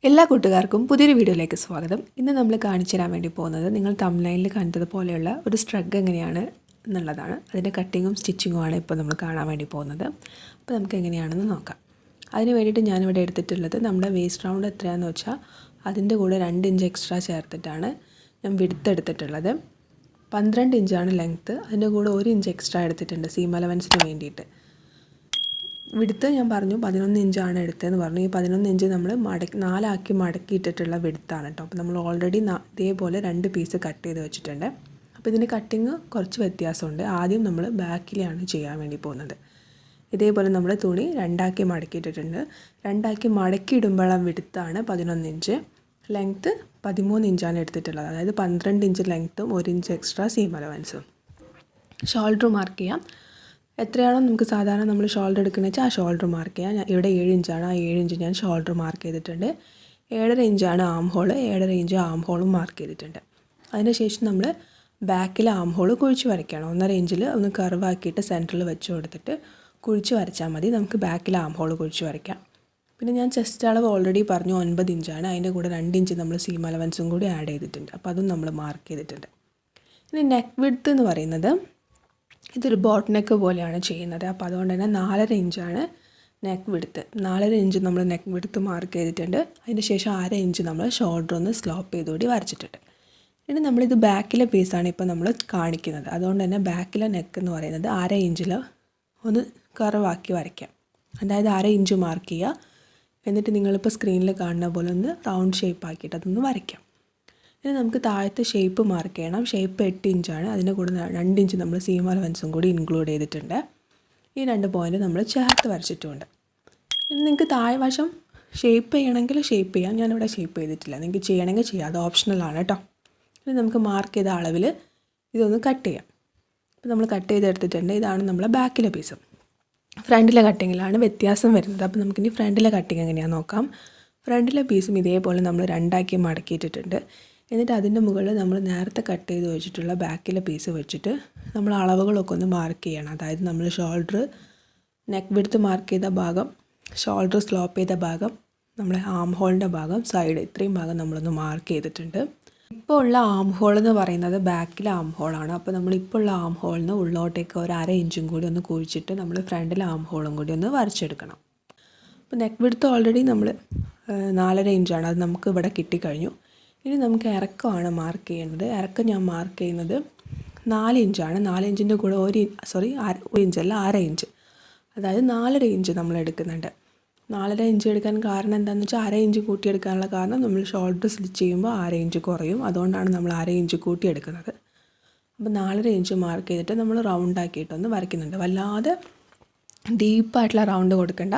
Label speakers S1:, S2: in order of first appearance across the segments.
S1: എല്ലാ കൂട്ടുകാർക്കും പുതിയൊരു വീഡിയോയിലേക്ക് സ്വാഗതം. ഇന്ന് നമ്മൾ കാണിച്ചു തരാൻ വേണ്ടി പോകുന്നത് നിങ്ങൾ തംബ്നെയിലിൽ കണ്ടതുപോലെയുള്ള ഒരു സ്ട്രഗ് എങ്ങനെയാണ് എന്നുള്ളതാണ്. അതിൻ്റെ കട്ടിങ്ങും സ്റ്റിച്ചിങ്ങുമാണ് ഇപ്പോൾ നമ്മൾ കാണാൻ വേണ്ടി പോകുന്നത്. അപ്പോൾ നമുക്ക് എങ്ങനെയാണെന്ന് നോക്കാം. അതിന് വേണ്ടിയിട്ട് ഞാനിവിടെ എടുത്തിട്ടുള്ളത് നമ്മുടെ വേസ്റ്റ് റൗണ്ട് എത്രയാണെന്ന് വെച്ചാൽ അതിൻ്റെ കൂടെ 2 ഇഞ്ച് എക്സ്ട്രാ ചേർത്തിട്ടാണ് ഞാൻ വിഡ്ത്ത് എടുത്തിട്ടുള്ളത്. 12 ഇഞ്ചാണ് ലെങ്ത്ത്. അതിൻ്റെ കൂടെ 1 ഇഞ്ച് എക്സ്ട്രാ എടുത്തിട്ടുണ്ട് സീം അലവൻസിന് വേണ്ടിയിട്ട്. വിഡ്ത്ത് ഞാൻ പറഞ്ഞു 11 ഇഞ്ചാണ് എടുത്തതെന്ന് പറഞ്ഞു. ഈ 11 ഇഞ്ച് നമ്മൾ 4 മടക്കിയിട്ടിട്ടുള്ള വിഡ്ത്താണ് കേട്ടോ. അപ്പോൾ നമ്മൾ ഓൾറെഡി ഇതേപോലെ 2 പീസ് കട്ട് ചെയ്ത് വെച്ചിട്ടുണ്ട്. അപ്പോൾ ഇതിന് കട്ടിങ് കുറച്ച് വ്യത്യാസമുണ്ട്. ആദ്യം നമ്മൾ ബാക്കിലാണ് ചെയ്യാൻ വേണ്ടി പോകുന്നത്. ഇതേപോലെ നമ്മൾ തുണി 2 മടക്കിയിട്ടിട്ടുണ്ട്. 2 മടക്കിയിടുമ്പോഴുള്ള വിഡ്ത്താണ് 11 ഇഞ്ച്. ലെങ്ത്ത് 13 ഇഞ്ചാണ് എടുത്തിട്ടുള്ളത്. അതായത് 12 ഇഞ്ച് ലെങ്ത്തും 1 ഇഞ്ച് എക്സ്ട്രാ സീം അലവൻസും. ഷോൾഡർ മാർക്ക് ചെയ്യാം. എത്രയാണോ നമുക്ക് സാധാരണ നമ്മൾ ഷോൾഡർ എടുക്കുന്നത് വെച്ചാൽ ആ ഷോൾഡർ മാർക്ക് ചെയ്യാം. ഞാൻ ഇവിടെ 7 ഇഞ്ചാണ്. ആ 7 ഇഞ്ച് ഞാൻ ഷോൾഡർ മാർക്ക് ചെയ്തിട്ടുണ്ട്. 7.5 ഇഞ്ചാണ് ആം ഹോൾ. 7.5 ഇഞ്ച് ആം ഹോളും മാർക്ക് ചെയ്തിട്ടുണ്ട്. അതിനുശേഷം നമ്മൾ ബാക്കിൽ ആം ഹോൾ കുഴിച്ച് വരയ്ക്കണം. 1.5 ഇഞ്ചിൽ ഒന്ന് കർവാക്കിയിട്ട് സെൻറ്ററിൽ വെച്ച് കൊടുത്തിട്ട് കുഴിച്ച് വരച്ചാൽ മതി. നമുക്ക് ബാക്കിൽ ആം ഹോൾ കുഴിച്ച് വരയ്ക്കാം. പിന്നെ ഞാൻ ചെസ്റ്റ് അളവ് ഓൾറെഡി പറഞ്ഞു 9 ഇഞ്ചാണ്. അതിൻ്റെ കൂടെ 2 ഇഞ്ച് നമ്മൾ സീം അലവൻസും കൂടി ആഡ് ചെയ്തിട്ടുണ്ട്. അപ്പോൾ അതും നമ്മൾ മാർക്ക് ചെയ്തിട്ടുണ്ട്. ഇനി നെക്ക് വിഡ്ത്ത് എന്ന് പറയുന്നത് ഇതൊരു ബോട്ട് നെക്ക് പോലെയാണ് ചെയ്യുന്നത്. അപ്പോൾ അതുകൊണ്ട് തന്നെ 4.5 ഇഞ്ചാണ് നെക്ക് വിഡ്ത്ത്. 4.5 ഇഞ്ച് നമ്മൾ നെക്ക് വിഡ്ത്ത് മാർക്ക് ചെയ്തിട്ടുണ്ട്. അതിന് ശേഷം 1/2 ഇഞ്ച് നമ്മൾ ഷോൾഡർ ഒന്ന് സ്ലോപ്പ് ചെയ്തുകൂടി വരച്ചിട്ടുണ്ട്. ഇനി നമ്മളിത് ബാക്കിലെ പീസാണ് ഇപ്പോൾ നമ്മൾ കാണിക്കുന്നത്. അതുകൊണ്ട് തന്നെ ബാക്കിലെ നെക്ക് എന്ന് പറയുന്നത് 1/2 ഇഞ്ചിൽ ഒന്ന് കർവാക്കി വരയ്ക്കാം. അതായത് 1/2 ഇഞ്ച് മാർക്ക് ചെയ്യുക. എന്നിട്ട് നിങ്ങളിപ്പോൾ സ്ക്രീനിൽ കാണുന്ന പോലെ ഒന്ന് റൗണ്ട് ഷേപ്പ് ആക്കിയിട്ട് അതൊന്ന് വരയ്ക്കാം. ഇനി നമുക്ക് താഴത്തെ ഷേപ്പ് മാർക്ക് ചെയ്യണം. ഷേപ്പ് 8 ഇഞ്ചാണ്. അതിൻ്റെ കൂടെ 2 ഇഞ്ച് നമ്മൾ സീം അലവൻസും കൂടി ഇൻക്ലൂഡ് ചെയ്തിട്ടുണ്ട്. ഈ 2 പോയിൻറ്റ് നമ്മൾ ചേർത്ത് വരച്ചിട്ടുമുണ്ട്. ഇനി നിങ്ങൾക്ക് താഴെ വശം ഷേപ്പ് ചെയ്യണമെങ്കിൽ ഷേപ്പ് ചെയ്യാം. ഞാനിവിടെ ഷേപ്പ് ചെയ്തിട്ടില്ല. നിങ്ങൾക്ക് ചെയ്യണമെങ്കിൽ ചെയ്യാം. അത് ഓപ്ഷണലാണ് കേട്ടോ. ഇനി നമുക്ക് മാർക്ക് ചെയ്ത അളവിൽ ഇതൊന്ന് കട്ട് ചെയ്യാം. അപ്പോൾ നമ്മൾ കട്ട് ചെയ്തെടുത്തിട്ടുണ്ട്. ഇതാണ് നമ്മളെ ബാക്കിലെ പീസ്. ഫ്രണ്ടിലെ കട്ടിങ്ങിലാണ് വ്യത്യാസം വരുന്നത്. അപ്പോൾ നമുക്കിനി ഫ്രണ്ടിലെ കട്ടിങ് എങ്ങനെയാണെന്ന് നോക്കാം. ഫ്രണ്ടിലെ പീസും ഇതേപോലെ നമ്മൾ 2 മടക്കിയിട്ടിട്ടുണ്ട്. എന്നിട്ട് അതിൻ്റെ മുകളിൽ നമ്മൾ നേരത്തെ കട്ട് ചെയ്ത് വെച്ചിട്ടുള്ള ബാക്കിലെ പീസ് വെച്ചിട്ട് നമ്മൾ അളവുകളൊക്കെ ഒന്ന് മാർക്ക് ചെയ്യണം. അതായത് നമ്മൾ ഷോൾഡർ നെക്ക് വിഡ്ത്ത് മാർക്ക് ചെയ്ത ഭാഗം, ഷോൾഡർ സ്ലോപ്പ് ചെയ്ത ഭാഗം, നമ്മളെ ആം ഹോളിൻ്റെ ഭാഗം, സൈഡ് ഇത്രയും ഭാഗം നമ്മളൊന്ന് മാർക്ക് ചെയ്തിട്ടുണ്ട്. ഇപ്പോൾ ഉള്ള ആം ഹോൾ എന്ന് പറയുന്നത് ബാക്കിലെ ആം ഹോളാണ്. അപ്പോൾ നമ്മളിപ്പോൾ ഉള്ള ആം ഹോളിൽ നിന്ന് ഉള്ളോട്ടേക്ക് 1/2 ഇഞ്ചും കൂടി ഒന്ന് കുഴിച്ചിട്ട് നമ്മൾ ഫ്രണ്ടിലെ ആം ഹോളും കൂടി ഒന്ന് വരച്ചെടുക്കണം. അപ്പോൾ നെക്ക് വിഡ്ത്ത് ഓൾറെഡി നമ്മൾ 4.5 ഇഞ്ചാണ്. അത് നമുക്ക് ഇവിടെ കിട്ടിക്കഴിഞ്ഞു. ഇനി നമുക്ക് ഇറക്കമാണ് മാർക്ക് ചെയ്യേണ്ടത്. ഇറക്കം ഞാൻ മാർക്ക് ചെയ്യുന്നത് 4 ഇഞ്ചാണ്. 4 ഇഞ്ചിൻ്റെ കൂടെ 1 ഇഞ്ചല്ല 1/2 ഇഞ്ച്. അതായത് 4.5 ഇഞ്ച് നമ്മൾ എടുക്കുന്നുണ്ട്. 4.5 ഇഞ്ച് എടുക്കാൻ കാരണം എന്താണെന്ന് വെച്ചാൽ 1/2 ഇഞ്ച് കൂട്ടിയെടുക്കാനുള്ള കാരണം നമ്മൾ ഷോൾഡർ സ്റ്റിച്ച് ചെയ്യുമ്പോൾ 1/2 ഇഞ്ച് കുറയും. അതുകൊണ്ടാണ് നമ്മൾ 1/2 ഇഞ്ച് കൂട്ടിയെടുക്കുന്നത്. അപ്പോൾ 4.5 ഇഞ്ച് മാർക്ക് ചെയ്തിട്ട് നമ്മൾ റൗണ്ട് ആക്കിയിട്ടൊന്ന് വരയ്ക്കുന്നുണ്ട്. വല്ലാതെ ഡീപ്പായിട്ടുള്ള റൗണ്ട് കൊടുക്കേണ്ട,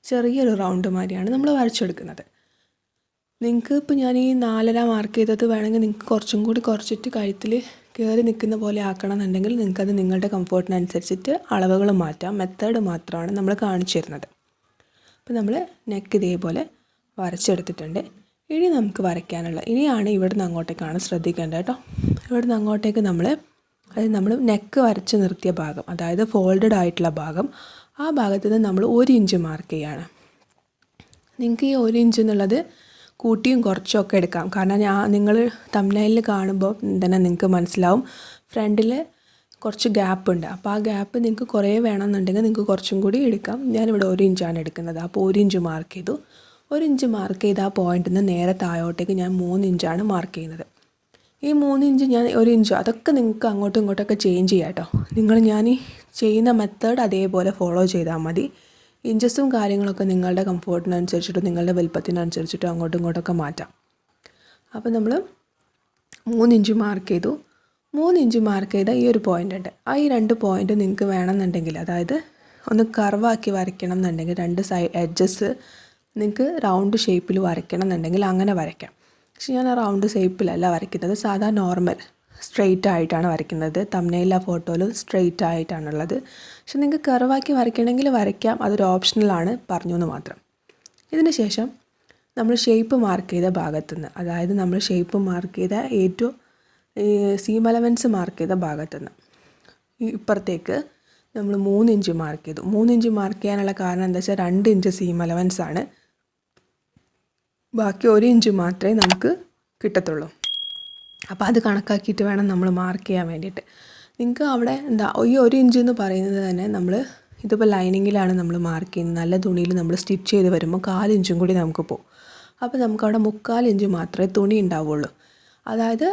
S1: ചെറിയൊരു റൗണ്ട് മാതിരിയാണ് നമ്മൾ വരച്ചെടുക്കുന്നത്. നിങ്ങൾക്ക് ഇപ്പോൾ ഞാൻ ഈ 4.5 മാർക്ക് ചെയ്തത് വേണമെങ്കിൽ നിങ്ങൾക്ക് കുറച്ചും കൂടി കുറച്ചിട്ട് കഴുത്തിൽ കയറി നിൽക്കുന്ന പോലെ ആക്കണം എന്നുണ്ടെങ്കിൽ നിങ്ങൾക്കത് നിങ്ങളുടെ കംഫോർട്ടിനനുസരിച്ചിട്ട് അളവുകൾ മാറ്റാം. മെത്തേഡ് മാത്രമാണ് നമ്മൾ കാണിച്ചു തരുന്നത്. അപ്പോൾ നമ്മൾ നെക്ക് ഇതേപോലെ വരച്ചെടുത്തിട്ടുണ്ട്. ഇനി നമുക്ക് ഇനിയാണ് ഇവിടുന്ന് അങ്ങോട്ടേക്കാണ് ശ്രദ്ധിക്കേണ്ടത് കേട്ടോ. ഇവിടുന്ന് അങ്ങോട്ടേക്ക് നമ്മൾ നെക്ക് വരച്ച് നിർത്തിയ ഭാഗം, അതായത് ഫോൾഡഡ് ആയിട്ടുള്ള ഭാഗം, ആ ഭാഗത്ത് നിന്ന് നമ്മൾ 1 ഇഞ്ച് മാർക്ക് ചെയ്യാണ്. നിങ്ങൾക്ക് ഈ 1 ഇഞ്ച് എന്നുള്ളത് കൂട്ടിയും കുറച്ചൊക്കെ എടുക്കാം. കാരണം നിങ്ങൾ തംബ്നെയിലിൽ കാണുമ്പോൾ തന്നെ നിങ്ങൾക്ക് മനസ്സിലാവും ഫ്രണ്ടിൽ കുറച്ച് ഗ്യാപ്പ് ഉണ്ട്. അപ്പോൾ ആ ഗ്യാപ്പ് നിങ്ങൾക്ക് കുറേ വേണമെന്നുണ്ടെങ്കിൽ നിങ്ങൾക്ക് കുറച്ചും കൂടി എടുക്കാം. ഞാനിവിടെ 1 ഇഞ്ചാണ് എടുക്കുന്നത്. അപ്പോൾ 1 ഇഞ്ച് മാർക്ക് ചെയ്തു. 1 ഇഞ്ച് മാർക്ക് ചെയ്ത ആ പോയിന്റിൽ നിന്ന് നേരെ താഴോട്ടേക്ക് ഞാൻ 3 ഇഞ്ചാണ് മാർക്ക് ചെയ്യുന്നത്. ഈ 3 ഇഞ്ച് ഞാൻ 1 ഇഞ്ച് അതൊക്കെ നിങ്ങൾക്ക് അങ്ങോട്ടും ഇങ്ങോട്ടൊക്കെ ചേഞ്ച് ചെയ്യാം കേട്ടോ. ഞാൻ ഈ ചെയ്യുന്ന മെത്തേഡ് അതേപോലെ ഫോളോ ചെയ്താൽ മതി. ഇഞ്ചസും കാര്യങ്ങളൊക്കെ നിങ്ങളുടെ കംഫോർട്ടിനനുസരിച്ചിട്ടും നിങ്ങളുടെ വലുപ്പത്തിനനുസരിച്ചിട്ടും അങ്ങോട്ടും ഇങ്ങോട്ടൊക്കെ മാറ്റാം. അപ്പോൾ നമ്മൾ 3 ഇഞ്ച് മാർക്ക് ചെയ്തു. 3 ഇഞ്ച് മാർക്ക് ചെയ്ത ഈ ഒരു പോയിൻ്റ് ഉണ്ട്. ആ ഈ 2 പോയിൻ്റ് നിങ്ങൾക്ക് വേണമെന്നുണ്ടെങ്കിൽ, അതായത് ഒന്ന് കർവാക്കി വരയ്ക്കണം എന്നുണ്ടെങ്കിൽ 2 എഡ്ജസ് നിങ്ങൾക്ക് റൗണ്ട് ഷേപ്പിൽ വരയ്ക്കണം എന്നുണ്ടെങ്കിൽ അങ്ങനെ വരയ്ക്കാം. പക്ഷെ ഞാൻ ആ റൗണ്ട് ഷേപ്പിലല്ല വരയ്ക്കുന്നത്. സാധാ നോർമൽ സ്ട്രെയിറ്റ് ആയിട്ടാണ് വരയ്ക്കുന്നത്. തംബ്നെയിലിലെ ഫോട്ടോയിൽ സ്ട്രെയിറ്റ് ആയിട്ടാണുള്ളത്. പക്ഷെ നിങ്ങൾക്ക് കർവാക്കി വരയ്ക്കണമെങ്കിൽ വരയ്ക്കാം. അതൊരു ഓപ്ഷണലാണ്, പറഞ്ഞു എന്ന് മാത്രം. ഇതിന് ശേഷം നമ്മൾ ഷേപ്പ് മാർക്ക് ചെയ്ത ഭാഗത്തുനിന്ന്, അതായത് നമ്മൾ ഷേപ്പ് മാർക്ക് ചെയ്ത ഏറ്റവും സീം അലവൻസ് മാർക്ക് ചെയ്ത ഭാഗത്തുനിന്ന് ഇപ്പുറത്തേക്ക് നമ്മൾ 3 ഇഞ്ച് മാർക്ക് ചെയ്തു. 3 ഇഞ്ച് മാർക്ക് ചെയ്യാനുള്ള കാരണം എന്താ വെച്ചാൽ 2 ഇഞ്ച് സീം അലവൻസ് ആണ്. ബാക്കി 1 ഇഞ്ച് മാത്രമേ നമുക്ക് കിട്ടത്തുള്ളൂ. അപ്പോൾ അത് കണക്കാക്കിയിട്ട് വേണം നമ്മൾ മാർക്ക് ചെയ്യാൻ വേണ്ടിയിട്ട്. നിങ്ങൾക്ക് അവിടെ ഈ 1 ഇഞ്ച് എന്ന് പറയുന്നത് തന്നെ നമ്മൾ ഇതിപ്പോൾ ലൈനിങ്ങിലാണ് നമ്മൾ മാർക്ക് ചെയ്യുന്നത്. നല്ല തുണിയിൽ നമ്മൾ സ്റ്റിച്ച് ചെയ്ത് വരുമ്പോൾ 1/4 ഇഞ്ചും കൂടി നമുക്ക് പോകും. അപ്പോൾ നമുക്കവിടെ 3/4 ഇഞ്ച് മാത്രമേ തുണി ഉണ്ടാവുള്ളൂ. അതായത്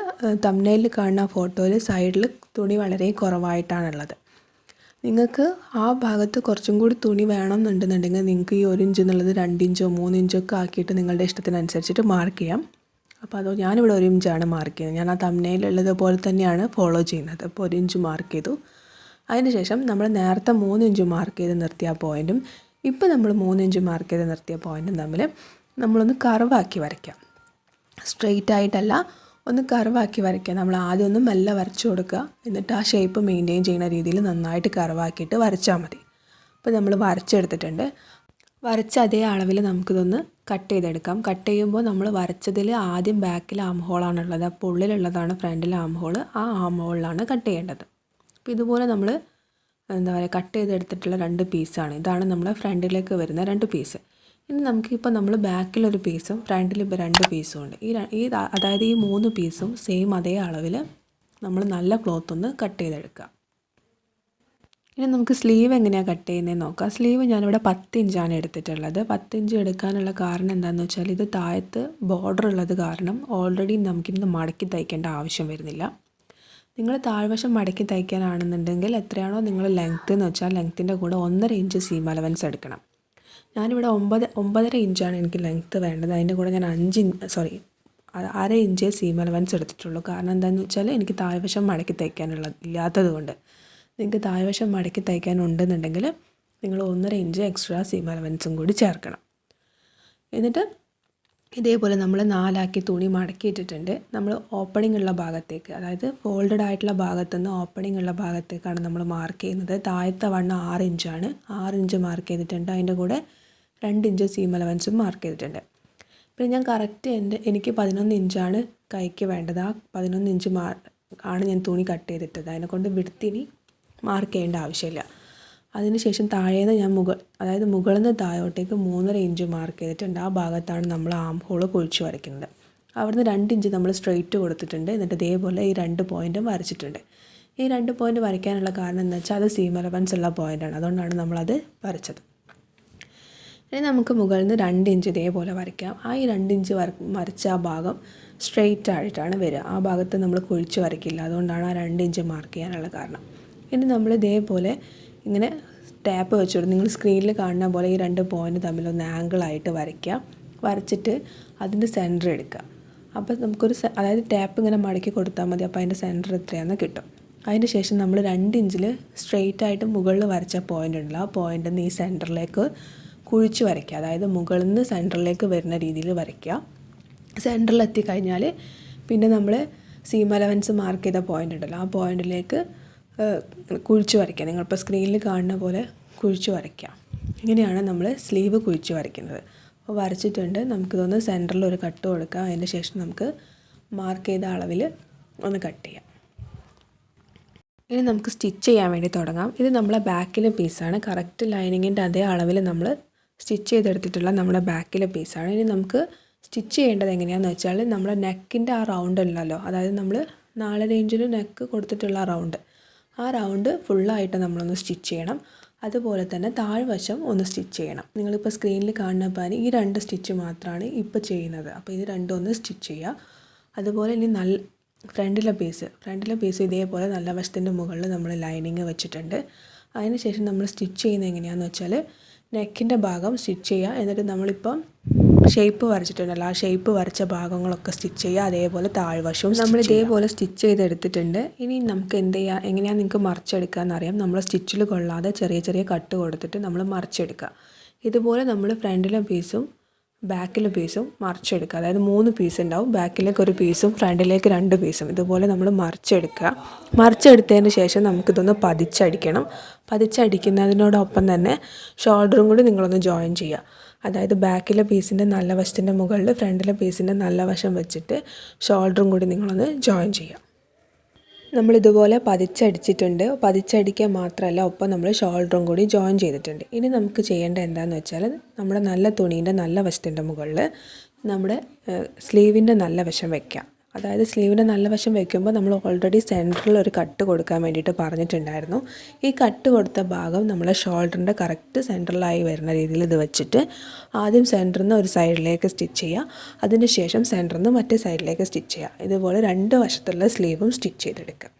S1: തംബ്നെയിലിൽ കാണുന്ന ഫോട്ടോയിൽ സൈഡിൽ തുണി വളരെ കുറവായിട്ടാണുള്ളത്. നിങ്ങൾക്ക് ആ ഭാഗത്ത് കുറച്ചും കൂടി തുണി വേണമെന്നുണ്ടെന്നുണ്ടെങ്കിൽ നിങ്ങൾക്ക് ഈ 1 ഇഞ്ച് എന്നുള്ളത് 2 ഇഞ്ചോ 3 ഇഞ്ചോ ഒക്കെ ആക്കിയിട്ട് നിങ്ങളുടെ ഇഷ്ടത്തിനനുസരിച്ചിട്ട് മാർക്ക് ചെയ്യാം. അപ്പോൾ ഞാനിവിടെ 1 ഇഞ്ചാണ് മാർക്ക് ചെയ്യുന്നത്. ഞാൻ ആ തംബ്നെയിലുള്ളത് പോലെ തന്നെയാണ് ഫോളോ ചെയ്യുന്നത്. അപ്പോൾ 1 ഇഞ്ച് മാർക്ക് ചെയ്തു. അതിനുശേഷം നമ്മൾ നേരത്തെ 3 ഇഞ്ച് മാർക്ക് ചെയ്ത് നിർത്തിയ പോയിൻറ്റും ഇപ്പോൾ നമ്മൾ 3 ഇഞ്ച് മാർക്ക് ചെയ്ത് നിർത്തിയ പോയിൻറ്റും തമ്മിൽ നമ്മളൊന്ന് കർവാക്കി വരയ്ക്കാം. സ്ട്രെയിറ്റ് ആയിട്ടല്ല, ഒന്ന് കർവാക്കി വരയ്ക്കുക. നമ്മൾ ആദ്യം ഒന്ന് മെല്ലെ വരച്ചു കൊടുക്കുക. എന്നിട്ട് ആ ഷേപ്പ് മെയിൻറ്റെയിൻ ചെയ്യുന്ന രീതിയിൽ നന്നായിട്ട് കർവാക്കിയിട്ട് വരച്ചാൽ മതി. അപ്പോൾ നമ്മൾ വരച്ചെടുത്തിട്ടുണ്ട്. വരച്ച അതേ അളവിൽ നമുക്കിതൊന്ന് കട്ട് ചെയ്തെടുക്കാം. കട്ട് ചെയ്യുമ്പോൾ നമ്മൾ വരച്ചതിൽ ആദ്യം ബാക്കിൽ ആം ഹോളാണുള്ളത്. അപ്പോൾ ഉള്ളിലുള്ളതാണ് ഫ്രണ്ടിൽ ആം ഹോൾ. ആ ആം ഹോളിലാണ് കട്ട് ചെയ്യേണ്ടത്. അപ്പോൾ ഇതുപോലെ നമ്മൾ കട്ട് ചെയ്തെടുത്തിട്ടുള്ള 2 പീസാണ്. ഇതാണ് നമ്മുടെ ഫ്രണ്ടിലേക്ക് വരുന്ന 2 പീസ്. ഇനി നമുക്കിപ്പോൾ നമ്മൾ ബാക്കിലൊരു പീസും ഫ്രണ്ടിൽ ഇപ്പോൾ 2 പീസും ഉണ്ട്. അതായത് ഈ 3 പീസും സെയിം അതേ അളവിൽ നമ്മൾ നല്ല ക്ലോത്ത് ഒന്ന് കട്ട് ചെയ്തെടുക്കുക. ഇനി നമുക്ക് സ്ലീവ് എങ്ങനെയാണ് കട്ട് ചെയ്യുന്നതെന്ന് നോക്കാം. സ്ലീവ് ഞാനിവിടെ 10 ഇഞ്ചാണ് എടുത്തിട്ടുള്ളത്. 10 ഇഞ്ച് എടുക്കാനുള്ള കാരണം എന്താണെന്ന് വെച്ചാൽ ഇത് താഴത്ത് ബോർഡർ ഉള്ളത് കാരണം ഓൾറെഡി നമുക്കിന്ന് മടക്കി തയ്ക്കേണ്ട ആവശ്യം വരുന്നില്ല. നിങ്ങൾ താഴ്വശം മടക്കി തയ്ക്കാനാണെന്നുണ്ടെങ്കിൽ എത്രയാണോ നിങ്ങൾ ലെങ്ത്ത് എന്ന് വെച്ചാൽ ലെങ്ത്തിൻ്റെ കൂടെ 1.5 ഇഞ്ച് സീം അലവൻസ് എടുക്കണം. ഞാനിവിടെ 9.5 ഇഞ്ചാണ് എനിക്ക് ലെങ്ത്ത് വേണ്ടത്. അതിൻ്റെ കൂടെ ഞാൻ 1/2 ഇഞ്ച് സീം അലവൻസ് എടുത്തിട്ടുള്ളൂ. കാരണം എന്താണെന്ന് വെച്ചാൽ എനിക്ക് താഴ്വശം മടക്കി ഇല്ലാത്തത് കൊണ്ട്. നിങ്ങൾക്ക് താഴ്വശം മടക്കി തയ്ക്കാനുണ്ടെന്നുണ്ടെങ്കിൽ നിങ്ങൾ 1.5 ഇഞ്ച് എക്സ്ട്രാ സീം അലവൻസും കൂടി ചേർക്കണം. എന്നിട്ട് ഇതേപോലെ നമ്മൾ 4 ആക്കി തുണി മടക്കിയിട്ടിട്ടുണ്ട്. നമ്മൾ ഓപ്പണിംഗ് ഉള്ള ഭാഗത്തേക്ക്, അതായത് ഫോൾഡഡ് ആയിട്ടുള്ള ഭാഗത്തുനിന്ന് ഓപ്പണിംഗ് ഉള്ള ഭാഗത്തേക്കാണ് നമ്മൾ മാർക്ക് ചെയ്യുന്നത്. താഴത്തെ വണ്ണം 6 ഇഞ്ചാണ്. 6 ഇഞ്ച് മാർക്ക് ചെയ്തിട്ടുണ്ട്. അതിൻ്റെ കൂടെ 2 ഇഞ്ച് സീം അലവൻസും മാർക്ക് ചെയ്തിട്ടുണ്ട്. പിന്നെ ഞാൻ കറക്റ്റ് എനിക്ക് 11 ഇഞ്ചാണ് കൈക്ക് വേണ്ടത്. ആ 11 ഇഞ്ച് ആണ് ഞാൻ തുണി കട്ട് ചെയ്തിട്ടത്. അതിനെക്കൊണ്ട് വിഡ്ത്തിനി മാർക്ക് ചെയ്യേണ്ട ആവശ്യമില്ല. അതിനുശേഷം താഴേന്ന് ഞാൻ അതായത് മുകളിൽ നിന്ന് താഴോട്ടേക്ക് 3.5 ഇഞ്ച് മാർക്ക് ചെയ്തിട്ടുണ്ട്. ആ ഭാഗത്താണ് നമ്മൾ ആം ഹോൾ കുഴിച്ച് വരയ്ക്കുന്നത്. അവിടുന്ന് 2 ഇഞ്ച് നമ്മൾ സ്ട്രെയിറ്റ് കൊടുത്തിട്ടുണ്ട്. എന്നിട്ട് ഇതേപോലെ ഈ 2 പോയിൻറ്റും വരച്ചിട്ടുണ്ട്. ഈ 2 പോയിൻറ്റ് വരയ്ക്കാനുള്ള കാരണം എന്ന് വെച്ചാൽ അത് സീം അലവൻസ് ഉള്ള പോയിൻ്റാണ്. അതുകൊണ്ടാണ് നമ്മളത് വരച്ചത്. ഇനി നമുക്ക് മുകളിൽ നിന്ന് 2 ഇഞ്ച് ഇതേപോലെ വരയ്ക്കാം. ആ ഈ 2 ഇഞ്ച് വരച്ച ആ ഭാഗം സ്ട്രെയിറ്റ് ആയിട്ടാണ് വരിക. ആ ഭാഗത്ത് നമ്മൾ കുഴിച്ച് വരയ്ക്കില്ല. അതുകൊണ്ടാണ് ആ 2 ഇഞ്ച് മാർക്ക് ചെയ്യാനുള്ള കാരണം. ഇനി നമ്മൾ ഇതേപോലെ ഇങ്ങനെ ടാപ്പ് വെച്ചോളൂ. നിങ്ങൾ സ്ക്രീനിൽ കാണുന്ന പോലെ ഈ 2 പോയിൻറ്റ് തമ്മിലൊന്ന് ആംഗിളായിട്ട് വരയ്ക്കുക. വരച്ചിട്ട് അതിൻ്റെ സെൻറ്റർ എടുക്കുക. അപ്പോൾ നമുക്കൊരു അതായത് ടാപ്പ് ഇങ്ങനെ മടക്കി കൊടുത്താൽ മതി. അപ്പോൾ അതിൻ്റെ സെൻറ്റർ എത്രയാണെന്ന് കിട്ടും. അതിന് ശേഷം നമ്മൾ 2 ഇഞ്ചിൽ സ്ട്രെയിറ്റ് ആയിട്ട് മുകളിൽ വരച്ച പോയിൻ്റ് ഉണ്ടല്ലോ, ആ പോയിൻ്റിൽ നിന്ന് ഈ സെൻറ്ററിലേക്ക് കുഴിച്ച് വരയ്ക്കുക. അതായത് മുകളിൽ നിന്ന് സെൻറ്ററിലേക്ക് വരുന്ന രീതിയിൽ വരയ്ക്കുക. സെൻറ്ററിൽ എത്തിക്കഴിഞ്ഞാൽ പിന്നെ നമ്മൾ സീം അലവൻസ് മാർക്ക് ചെയ്ത പോയിൻ്റ് ഉണ്ടല്ലോ, ആ പോയിൻറ്റിലേക്ക് കുഴിച്ച് വരയ്ക്കുക. നിങ്ങളിപ്പോൾ സ്ക്രീനിൽ കാണുന്ന പോലെ കുഴിച്ച് വരയ്ക്കുക. ഇങ്ങനെയാണ് നമ്മൾ സ്ലീവ് കുഴിച്ച് വരയ്ക്കുന്നത്. അപ്പോൾ വരച്ചിട്ടുണ്ട്. നമുക്കിതൊന്ന് സെൻറ്ററിൽ ഒരു കട്ട് കൊടുക്കാം. അതിന് ശേഷം നമുക്ക് മാർക്ക് ചെയ്ത അളവിൽ ഒന്ന് കട്ട് ചെയ്യാം. ഇനി നമുക്ക് സ്റ്റിച്ച് ചെയ്യാൻ വേണ്ടി തുടങ്ങാം. ഇത് നമ്മളെ ബാക്കിലെ പീസാണ്. കറക്റ്റ് ലൈനിങ്ങിൻ്റെ അതേ അളവിൽ നമ്മൾ സ്റ്റിച്ച് ചെയ്തെടുത്തിട്ടുള്ള നമ്മുടെ ബാക്കിലെ പീസാണ്. ഇനി നമുക്ക് സ്റ്റിച്ച് ചെയ്യേണ്ടത് എങ്ങനെയാണെന്ന് വെച്ചാൽ നമ്മുടെ നെക്കിൻ്റെ ആ റൗണ്ട് ഉണ്ടല്ലോ, അതായത് നമ്മൾ 4.5 ഇഞ്ചിൽ നെക്ക് കൊടുത്തിട്ടുള്ള റൗണ്ട്, ആ റൗണ്ട് ഫുള്ളായിട്ട് നമ്മളൊന്ന് സ്റ്റിച്ച് ചെയ്യണം. അതുപോലെ തന്നെ താഴ്വശം ഒന്ന് സ്റ്റിച്ച് ചെയ്യണം. നിങ്ങളിപ്പോൾ സ്ക്രീനിൽ കാണുന്ന പാനി ഈ 2 സ്റ്റിച്ച് മാത്രമാണ് ഇപ്പോൾ ചെയ്യുന്നത്. അപ്പോൾ ഇത് രണ്ടും ഒന്ന് സ്റ്റിച്ച് ചെയ്യുക. അതുപോലെ ഇനി ഫ്രണ്ടിലെ പീസ് ഇതേപോലെ നല്ല വശത്തിൻ്റെ മുകളിൽ നമ്മൾ ലൈനിങ് വെച്ചിട്ടുണ്ട്. അതിന് ശേഷം നമ്മൾ സ്റ്റിച്ച് ചെയ്യുന്നത് എങ്ങനെയാണെന്ന് വെച്ചാൽ നെക്കിൻ്റെ ഭാഗം സ്റ്റിച്ച് ചെയ്യുക. എന്നിട്ട് നമ്മളിപ്പം ഷേപ്പ് വരച്ചിട്ടുണ്ടല്ലോ, ആ ഷേപ്പ് വരച്ച ഭാഗങ്ങളൊക്കെ സ്റ്റിച്ച് ചെയ്യുക. അതേപോലെ താഴ്വശവും നമ്മൾ ഇതേപോലെ സ്റ്റിച്ച് ചെയ്തെടുത്തിട്ടുണ്ട്. ഇനി നമുക്ക് എന്ത് ചെയ്യുക, എങ്ങനെയാണ് നിങ്ങൾക്ക് മറിച്ചെടുക്കാമെന്നറിയാം. നമ്മൾ സ്റ്റിച്ചിൽ കൊള്ളാതെ ചെറിയ ചെറിയ കട്ട് കൊടുത്തിട്ട് നമ്മൾ മറിച്ചെടുക്കുക. ഇതുപോലെ നമ്മൾ ഫ്രണ്ടിലെ പീസും ബാക്കിലെ പീസും മറിച്ചെടുക്കുക. അതായത് 3 പീസ് ഉണ്ടാവും. ബാക്കിലേക്ക് 1 പീസും ഫ്രണ്ടിലേക്ക് 2 പീസും ഇതുപോലെ നമ്മൾ മറിച്ചെടുക്കുക. മറിച്ചെടുത്തതിന് ശേഷം നമുക്കിതൊന്ന് പതിച്ചടിക്കണം. പതിച്ചടിക്കുന്നതിനോടൊപ്പം തന്നെ ഷോൾഡറും കൂടി നിങ്ങളൊന്ന് ജോയിൻ ചെയ്യുക. അതായത് ബാക്കിലെ പീസിൻ്റെ നല്ല വശത്തിൻ്റെ മുകളിൽ ഫ്രണ്ടിലെ പീസിൻ്റെ നല്ല വശം വെച്ചിട്ട് ഷോൾഡറും കൂടി നിങ്ങളൊന്ന് ജോയിൻ ചെയ്യുക. നമ്മളിതുപോലെ പതിച്ചടിച്ചിട്ടുണ്ട്. പതിച്ചടിക്കുക മാത്രമല്ല, ഒപ്പം നമ്മൾ ഷോൾഡറും കൂടി ജോയിൻ ചെയ്തിട്ടുണ്ട്. ഇനി നമുക്ക് ചെയ്യേണ്ട എന്താണെന്ന് വെച്ചാൽ നമ്മുടെ നല്ല തുണീൻ്റെ നല്ല വശത്തിൻ്റെ മുകളിൽ നമ്മുടെ സ്ലീവിൻ്റെ നല്ല വശം വയ്ക്കാം. അതായത് സ്ലീവിൻ്റെ നല്ല വശം വയ്ക്കുമ്പോൾ നമ്മൾ ഓൾറെഡി സെൻറ്ററിൽ ഒരു കട്ട് കൊടുക്കാൻ വേണ്ടിയിട്ട് പറഞ്ഞിട്ടുണ്ടായിരുന്നു. ഈ കട്ട് കൊടുത്ത ഭാഗം നമ്മൾ ഷോൾഡറിൻ്റെ കറക്റ്റ് സെൻറ്ററിലായി വരുന്ന രീതിയിൽ ഇത് വെച്ചിട്ട് ആദ്യം സെൻറ്ററിൽ നിന്ന് ഒരു സൈഡിലേക്ക് സ്റ്റിച്ച് ചെയ്യുക. അതിന് ശേഷം സെൻറ്ററിൽ നിന്ന് മറ്റേ സൈഡിലേക്ക് സ്റ്റിച്ച് ചെയ്യുക. ഇതുപോലെ രണ്ട് വശത്തുള്ള സ്ലീവും സ്റ്റിച്ച് ചെയ്തെടുക്കുക.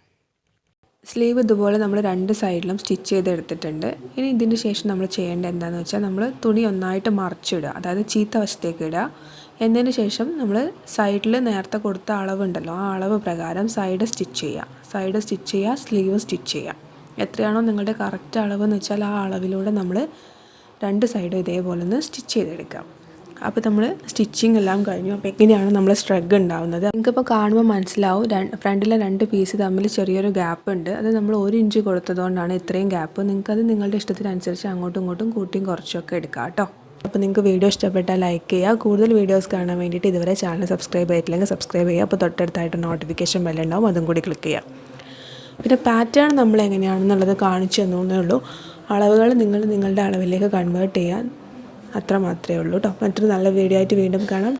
S1: സ്ലീവ് ഇതുപോലെ നമ്മൾ രണ്ട് സൈഡിലും സ്റ്റിച്ച് ചെയ്തെടുത്തിട്ടുണ്ട്. ഇനി ഇതിന് ശേഷം നമ്മൾ ചെയ്യേണ്ടത് എന്താണെന്ന് വെച്ചാൽ നമ്മൾ തുണി ഒന്നായിട്ട് മറിച്ചിടുക, അതായത് ചീത്ത വശത്തേക്ക് ഇടുക. എന്നതിന് ശേഷം നമ്മൾ സൈഡിൽ നേരത്തെ കൊടുത്ത അളവുണ്ടല്ലോ, ആ അളവ് പ്രകാരം സൈഡ് സ്റ്റിച്ച് ചെയ്യുക, സ്ലീവ് സ്റ്റിച്ച് ചെയ്യുക. എത്രയാണോ നിങ്ങളുടെ കറക്റ്റ് അളവെന്ന് വെച്ചാൽ ആ അളവിലൂടെ നമ്മൾ രണ്ട് സൈഡും ഇതേപോലെ ഒന്ന് സ്റ്റിച്ച് ചെയ്തെടുക്കാം. അപ്പോൾ നമ്മൾ സ്റ്റിച്ചിങ് എല്ലാം കഴിഞ്ഞു. അപ്പോൾ എങ്ങനെയാണ് നമ്മൾ സ്ട്രഗ് ഉണ്ടാവുന്നത് നിങ്ങൾക്കിപ്പോൾ കാണുമ്പോൾ മനസ്സിലാവും. ഫ്രണ്ടിലെ രണ്ട് പീസ് തമ്മിൽ ചെറിയൊരു ഗ്യാപ്പ് ഉണ്ട്. അത് നമ്മൾ 1 ഇഞ്ച് കൊടുത്തതുകൊണ്ടാണ് ഇത്രയും ഗ്യാപ്പ്. നിങ്ങൾക്കത് നിങ്ങളുടെ ഇഷ്ടത്തിനനുസരിച്ച് അങ്ങോട്ടും ഇങ്ങോട്ടും കൂട്ടിയും കുറച്ചൊക്കെ എടുക്കാം കേട്ടോ. അപ്പോൾ നിങ്ങൾക്ക് വീഡിയോ ഇഷ്ടപ്പെട്ടാൽ ലൈക്ക് ചെയ്യുക. കൂടുതൽ വീഡിയോസ് കാണാൻ വേണ്ടിയിട്ട് ഇതുവരെ ചാനൽ സബ്സ്ക്രൈബ് ചെയ്തിട്ടില്ലെങ്കിൽ സബ്സ്ക്രൈബ് ചെയ്യുക. അപ്പോൾ തൊട്ടടുത്തായിട്ട് നോട്ടിഫിക്കേഷൻ ബെല്ലുണ്ടാവും, അതും കൂടി ക്ലിക്ക് ചെയ്യുക. പിന്നെ പാറ്റേൺ നമ്മൾ എങ്ങനെയാണെന്നുള്ളത് കാണിച്ചു തന്നേ ഉള്ളൂ. അളവുകൾ നിങ്ങൾ നിങ്ങളുടെ അളവിലേക്ക് കൺവേർട്ട് ചെയ്യാൻ അത്ര മാത്രമേ ഉള്ളൂ കേട്ടോ. മറ്റൊരു നല്ല വീഡിയോ ആയിട്ട് വീണ്ടും കാണാം.